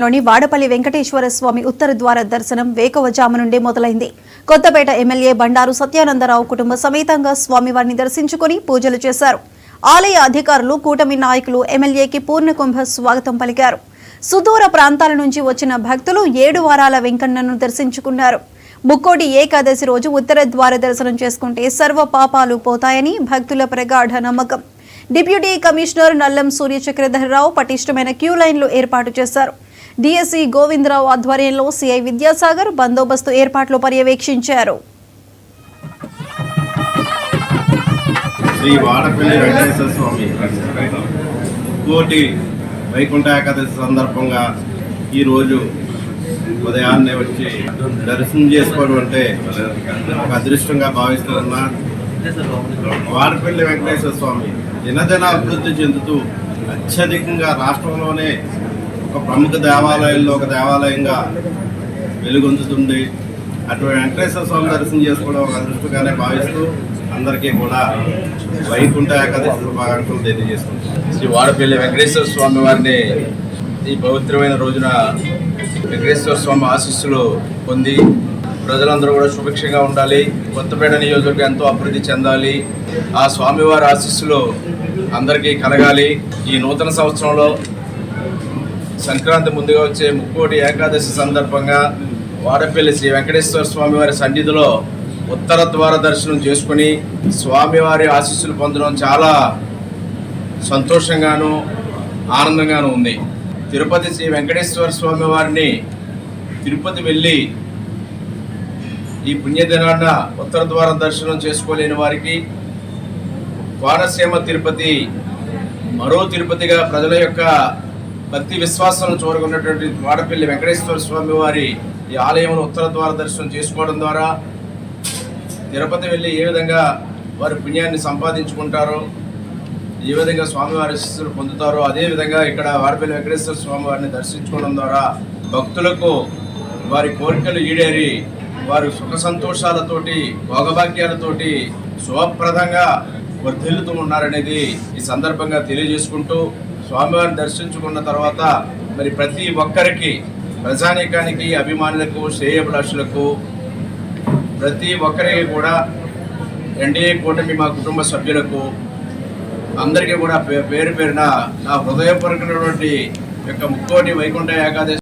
లోని వాడపల్లి వెంకటేశ్వర స్వామి ఉత్తర ద్వార దర్శనం వేకువజాము నుండి మొదలైంది. కొత్తపేట ఎమ్మెల్యే బండారు సత్యానందరావు కుటుంబ సమేతంగా స్వామివారిని దర్శించుకుని పూజలు చేశారు. ఆలయ అధికారులు, కూటమి నాయకులు ఎమ్మెల్యేకి పూర్ణకుంభ స్వాగతం పలికారు. సుదూర ప్రాంతాల నుంచి వచ్చిన భక్తులు 7 వారాల వెంకన్నను దర్శించుకున్నారు. ముక్కోటి ఏకాదశి రోజు ఉత్తర ద్వార దర్శనం చేసుకుంటే సర్వ పాపాలు పోతాయని భక్తుల ప్రగాఢ నమ్మకం. డిప్యూటీ కమిషనర్ నల్లం సూర్యచక్రధరరావు పటిష్టమైన క్యూ లైన్లు ఏర్పాటు చేశారు. డిఎస్సీ గోవిందరావు ఆధ్వర్యంలో సిఐ విద్యాసాగర్ బందోబస్తు ఏర్పాట్లు పర్యవేక్షించారు. శ్రీ వాడపల్లి వెంకటేశ్వర స్వామి కోటి వైకుంఠ ఏకాదశి సందర్భంగా ఈరోజు ఉదయాన్నే వచ్చి దర్శనం చేసుకోవడం అంటే ఒక అదృష్టంగా భావిస్తున్నా. వాడపల్లి వెంకటేశ్వర స్వామి దినదిన అభివృద్ధి చెందుతూ అత్యధికంగా రాష్ట్రంలోనే ఒక ప్రముఖ దేవాలయాల్లో ఒక దేవాలయంగా వెలుగొందుతుంది. అటువంటి వెంకటేశ్వర స్వామి దర్శనం చేసుకోవడం ఒక అదృష్టంగానే భావిస్తూ అందరికీ కూడా వైకుంఠ ఏకాదశి శుభాకాంక్షలు తెలియజేసుకుంటాం. శ్రీ వాడపల్లి వెంకటేశ్వర స్వామి వారిని ఈ పవిత్రమైన రోజున వెంకటేశ్వర స్వామి ఆశీస్సులు పొంది ప్రజలందరూ కూడా సుభిక్షంగా ఉండాలి. కొత్తపేట నియోజకవర్గం ఎంతో అభివృద్ధి చెందాలి. ఆ స్వామివారి ఆశీస్సులు అందరికీ కలగాలి. ఈ నూతన సంవత్సరంలో సంక్రాంతి ముందుగా వచ్చే ముక్కోటి ఏకాదశి సందర్భంగా వాడపల్లి శ్రీ వెంకటేశ్వర స్వామివారి సన్నిధిలో ఉత్తర ద్వార దర్శనం చేసుకుని స్వామివారి ఆశీస్సులు పొందడం చాలా సంతోషంగాను ఆనందంగాను ఉంది. తిరుపతి శ్రీ వెంకటేశ్వర స్వామి వారిని తిరుపతి వెళ్ళి ఈ పుణ్యదినాన్న ఉత్తర ద్వార దర్శనం చేసుకోలేని వారికి కోనసీమ తిరుపతి మరో తిరుపతిగా ప్రజల యొక్క భక్తి విశ్వాసాలను చూరగొన్నటువంటి వాడపల్లి వెంకటేశ్వర స్వామి వారి ఈ ఆలయంలో ఉత్తర ద్వార దర్శనం చేసుకోవడం ద్వారా తిరుపతి వెళ్ళి ఏ విధంగా వారి పుణ్యాన్ని సంపాదించుకుంటారో, ఏ విధంగా స్వామివారి ఆశీస్సులు పొందుతారో, అదేవిధంగా ఇక్కడ వాడపల్లి వెంకటేశ్వర స్వామి వారిని దర్శించుకోవడం ద్వారా భక్తులకు వారి కోరికలు ఈడేరి వారు సుఖ సంతోషాలతోటి భోగభాగ్యాలతోటి శుభప్రదంగా వర్ధిల్లుతూ ఉన్నారనేది ఈ సందర్భంగా తెలియజేసుకుంటూ, స్వామివారిని దర్శించుకున్న తర్వాత మరి ప్రతి ఒక్కరికి, ప్రజానీకానికి, అభిమానులకు, శ్రేయోభిలాషులకు ప్రతి ఒక్కరికి కూడా ఎన్డీఏ కూటమి మా కుటుంబ సభ్యులకు అందరికీ కూడా పేరు పేరున నా హృదయపూర్వకమైనటువంటి యొక్క ముక్కోటి వైకుంఠ ఏకాదశి